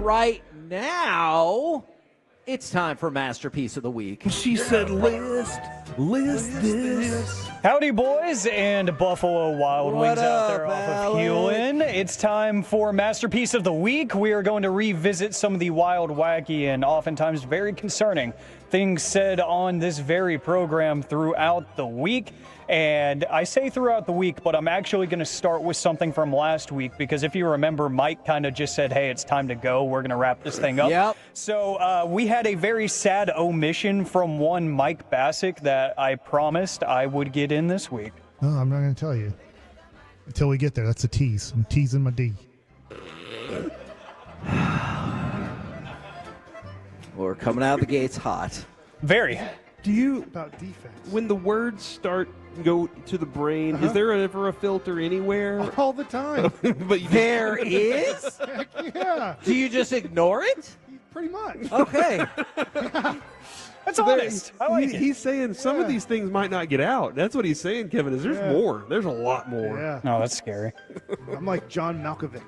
right now, it's time for Masterpiece of the Week. She said, list this. Howdy, boys and Buffalo Wild Wings out there off of Hewlin. It's time for Masterpiece of the Week. We are going to revisit some of the wild, wacky, and oftentimes very concerning things said on this very program throughout the week. And I say throughout the week, but I'm actually going to start with something from last week because if you remember, Mike kind of just said, hey, it's time to go. We're going to wrap this thing up. Yep. So we had a very sad omission from one Mike Bassick that I promised I would get in this week. No, I'm not going to tell you until we get there. That's a tease. I'm teasing my D. We're coming out of the gates hot. Very. Do you, About defense. when the words start go to the brain, is there ever a filter anywhere? All the time. But you There is? Heck yeah. Do you just ignore it? Pretty much. Okay. That's honest. I like it. He's saying some of these things might not get out. That's what he's saying, Kevin, is there's more. There's a lot more. Yeah. No, that's scary. I'm like John Malkovich.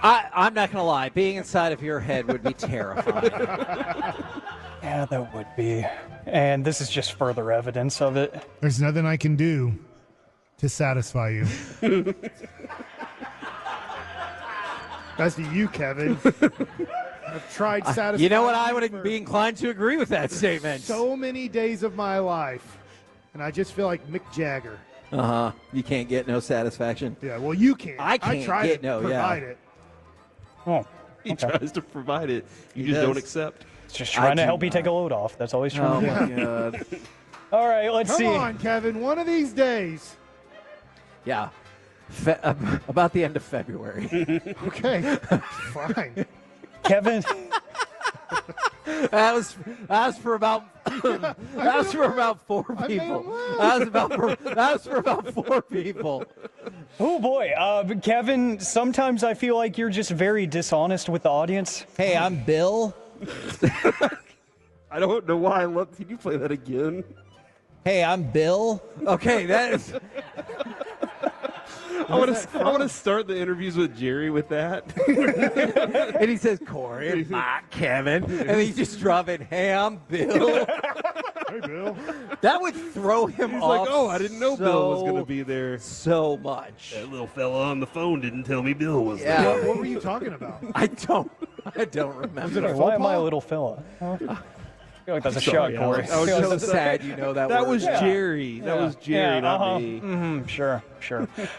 I'm not going to lie. Being inside of your head would be terrifying. Yeah, that would be. And this is just further evidence of it. There's nothing I can do to satisfy you. That's to you, Kevin. I've tried satisfying You know what? I would for be inclined to agree with that statement. so many days of my life, and I just feel like Mick Jagger. Uh-huh. You can't get no satisfaction. Yeah, well, you can't. I can't try get to no, provide yeah. it. Oh, He tries to provide it. You He just does. don't accept. it's just trying to help you take a load off. That's all he's trying to do. my God. All right, let's Come see. on, Kevin. One of these days. Yeah. About the end of February. Okay, fine. Kevin, That was for about that was for about 4 made people. him laugh. That was for about 4 people. oh boy, Kevin, sometimes I feel like you're just very dishonest with the audience. Hey, I'm Bill. I don't know why I love. Can you play that again? Hey, I'm Bill. Okay, that is. I want to start the interviews with Jerry with that. And he says, Corey, Mike, Kevin. And then you just drop in, hey, I'm Bill. Hey, Bill. That would throw him He's off. like, oh, I didn't know Bill was going to be there. So much. That little fella on the phone didn't tell me Bill was Yeah. there. What were you talking about? I don't remember. Why am I a little fella? I feel like that's a Sorry, shot, Corey. Alex. I was So just sad you know that That word. was Yeah. Jerry. That was Jerry, not me. Sure.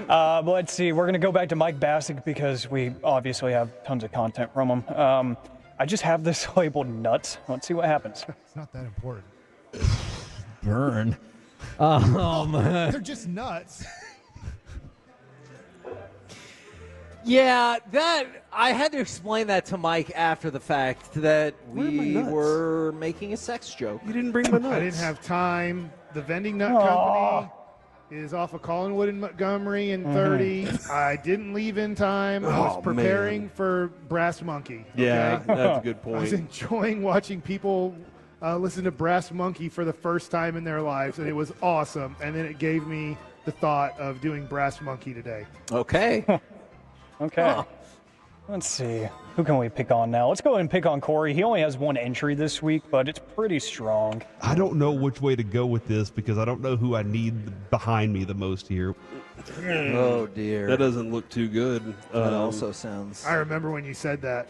But let's see. We're going to go back to Mike Bassick because we obviously have tons of content from him. I just have this labeled nuts. Let's see what happens. It's not that important. Burn. They're just nuts. Yeah, that I had to explain that to Mike after the fact that Where are my we nuts? were making a sex joke. You didn't bring my nuts. I didn't have time. The vending nut company is off of Collinwood and Montgomery and 30. I didn't leave in time. I was Oh, preparing man. for Brass Monkey. Yeah, okay? that's a good I was point. enjoying watching people listen to Brass Monkey for the first time in their lives, and it was awesome. And then it gave me the thought of doing Brass Monkey today. Okay. Okay. Huh. Let's see. Who can we pick on now? Let's go ahead and pick on Corey. He only has one entry this week, but it's pretty strong. I don't know which way to go with this because I don't know who I need behind me the most here. Oh dear. That doesn't look too good. That also sounds. I remember when you said that.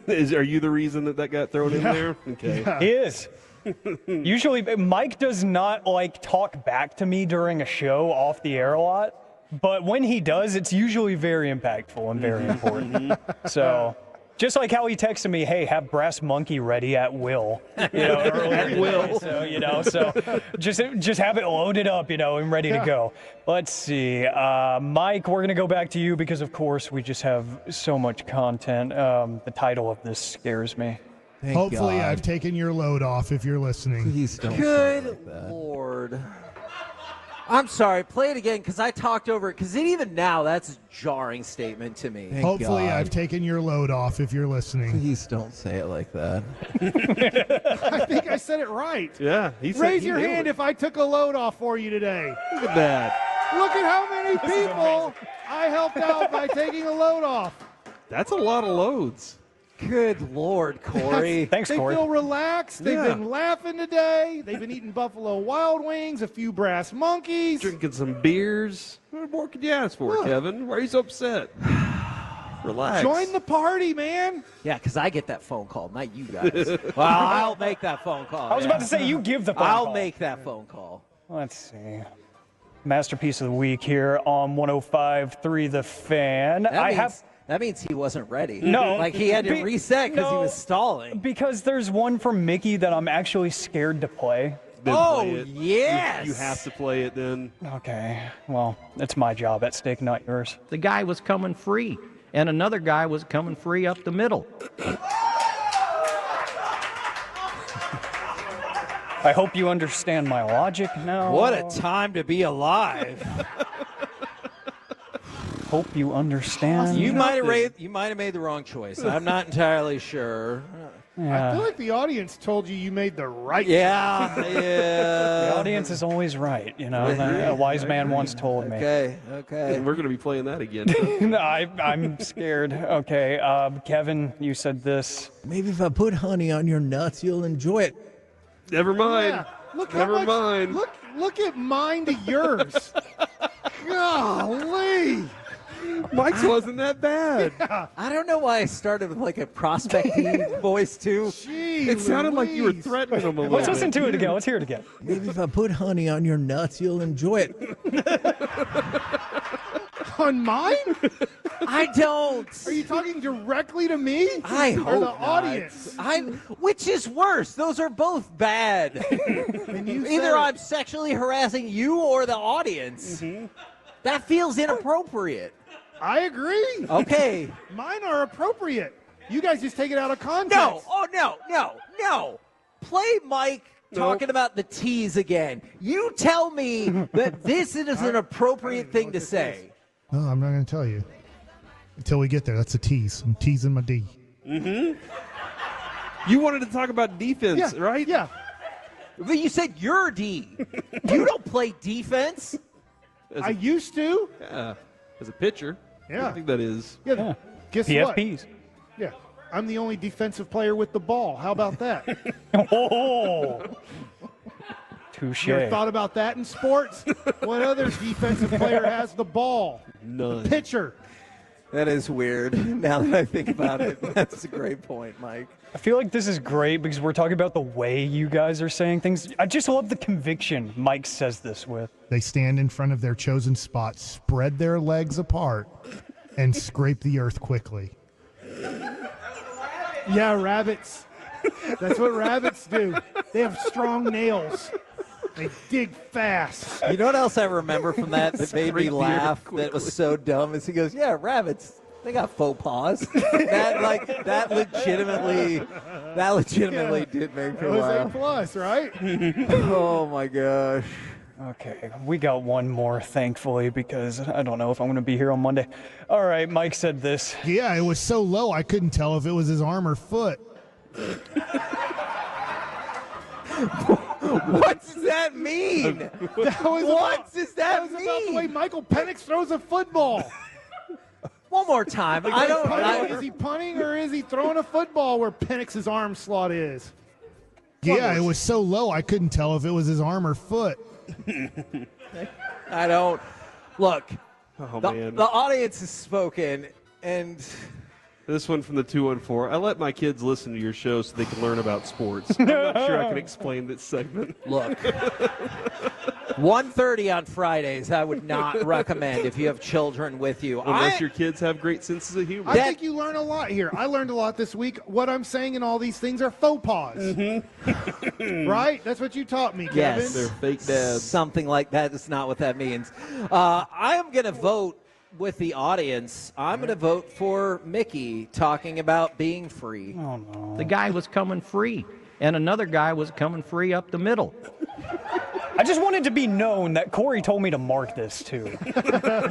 Are you the reason that got thrown in there? Okay. Yeah. He is. Usually, Mike does not talk back to me during a show off the air a lot, but when he does, it's usually very impactful and very important. So, just like how he texted me, "Hey, have Brass Monkey ready at will," earlier today. So just have it loaded up, and ready to go. Let's see, Mike, we're gonna go back to you because, of course, we just have so much content. The title of this scares me. Thank Hopefully, God. I've taken your load off if you're listening. Please don't. Good Lord. I'm sorry. Play it again because I talked over it. Because even now, that's a jarring statement to me. Hopefully, I've taken your load off if you're listening. Please don't say it like that. I think I said it right. Yeah. He said Raise he your nailed hand it. if I took a load off for you today. Look at that. Look at how many people I helped out by taking a load off. That's a lot of loads. Good Lord, Corey. Thanks, They Corey. feel relaxed. They've Yeah. been laughing today. They've been eating Buffalo Wild Wings, a few Brass Monkeys. Drinking some beers. What more could you ask for, Look. Kevin? Why are you so upset? Relax. Join the party, man. Yeah, because I get that phone call, not you guys. Well, I'll make that phone call. I was about to say, you give the phone I'll call. make that phone call. Let's see. Masterpiece of the week here on 105.3 The Fan. That means he wasn't ready. No. Like he had to reset because he No. was stalling. Because there's one from Mickey that I'm actually scared to play. Then Oh, play it. yes. You have to play it then. Okay. Well, it's my job at stake, not yours. The guy was coming free, and another guy was coming free up the middle. I hope you understand my logic now. What a time to be alive. Hope you understand. You might have made the wrong choice. I'm not entirely sure. I feel like the audience told you made the right Yeah, The yeah. audience is always right, you know. A wise man once told me. Okay. And we're going to be playing that again. I'm scared. Okay, Kevin, you said this. Maybe if I put honey on your nuts, you'll enjoy it. Never mind. Yeah. Look how Never much, mind. Look at mine to yours. Golly. Mike's wasn't that bad. I don't know why I started with like a prospecting voice too. Gee It sounded like you were Louise. threatening him a little Let's bit. listen to it again. Let's hear it again. Maybe if I put honey on your nuts, you'll enjoy it. On mine? I don't. Are you talking directly to me? I or hope the not. audience? Which is worse? Those are both bad. And you Either said- I'm sexually harassing you or the audience. That feels inappropriate. I agree. Okay. Mine are appropriate. You guys just take it out of context. No. Oh, no. Play Mike talking about the tease again. You tell me that this is an appropriate thing to say. No, I'm not going to tell you until we get there. That's a tease. I'm teasing my D. You wanted to talk about defense, right? Yeah. But you said you're D. You don't play defense. I used to. Yeah. As a pitcher. Yeah. I think that is. Yeah. Guess what? PFPs. Yeah. I'm the only defensive player with the ball. How about that? Oh. Touche. You ever thought about that in sports? What other defensive player has the ball? None. Pitcher. That is weird. Now that I think about it, that's a great point, Mike. I feel like this is great because we're talking about the way you guys are saying things. I just love the conviction Mike says this with. They stand in front of their chosen spot, spread their legs apart, and scrape the earth quickly. Yeah, rabbits. That's what rabbits do. They have strong nails. They dig fast. You know what else I remember from that made me Scrape the laugh earth that was so dumb is he goes, yeah, rabbits, they got faux paws. that legitimately did make me That was laugh. A+, right? Oh my gosh. Okay, we got one more, thankfully, because I don't know if I'm going to be here on Monday. All right, Mike said this. Yeah, it was so low I couldn't tell if it was his arm or foot. What does that mean? What does that That was about the way mean? Michael Penix throws a football. One more time. Is he punting or is he throwing a football where Penix's arm slot is? Yeah, it was so low I couldn't tell if it was his arm or foot. I don't. Look, Oh, the, man. the audience has spoken, and This one from the 214. I let my kids listen to your show so they can learn about sports. I'm not sure I can explain this segment. look. 1:30 on Fridays, I would not recommend if you have children with you. Unless your kids have great senses of humor. I think you learn a lot here. I learned a lot this week. What I'm saying in all these things are faux pas. Right? That's what you taught me, Kevin. Yes. They're fake dads. Something like that is not what that means. I am going to vote with the audience. I'm going to vote for Mickey talking about being free. Oh, no. The guy was coming free, and another guy was coming free up the middle. I just wanted to be known that Corey told me to mark this too.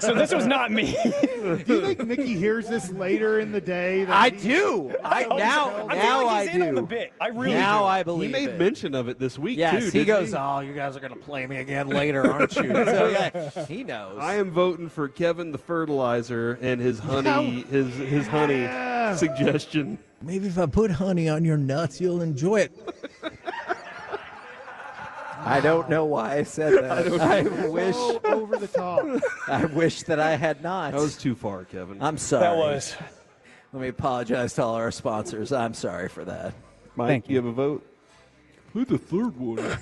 So this was not me. Do you think Mickey hears this later in the day? I do. I Now feel like he's in on the do. bit. I really Now do. I He believe made it. mention of it this week, Yes, too. he didn't goes, oh, you guys are going to play me again later, aren't you? So, yeah, he knows. I am voting for Kevin the fertilizer and his honey, his honey suggestion. Maybe if I put honey on your nuts, you'll enjoy it. I don't know why I said that. I wish So over the top. I wish that I had not. That was too far, Kevin. I'm sorry. That was. Let me apologize to all our sponsors. I'm sorry for that. Mike, Thank you have a vote? Who's the third one? Is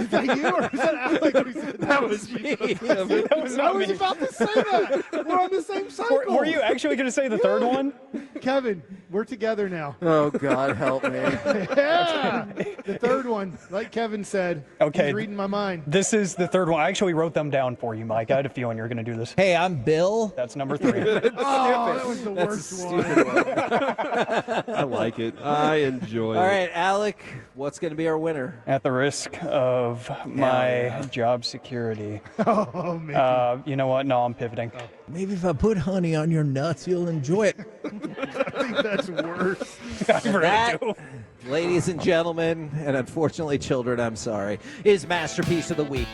that you or is that Alec who said that? That was me. That was I not was me. about to say that. We're on the same cycle. Were you actually going to say the third one? Kevin, we're together now. Oh, God help me. Yeah. The third one, like Kevin said. Okay. He's reading my mind. This is the third one. I actually wrote them down for you, Mike. I had a feeling you were going to do this. Hey, I'm Bill. That's number 3. Oh, that was the worst one. I like it. I enjoy All it. right, Alec, what's going to be our winner? At the risk of my job security. Oh, Mickey. You know what? No, I'm pivoting. Maybe if I put honey on your nuts, you'll enjoy it. I think that's worse. I'm ready That, to. ladies and gentlemen, and unfortunately children, I'm sorry, is Masterpiece of the Week.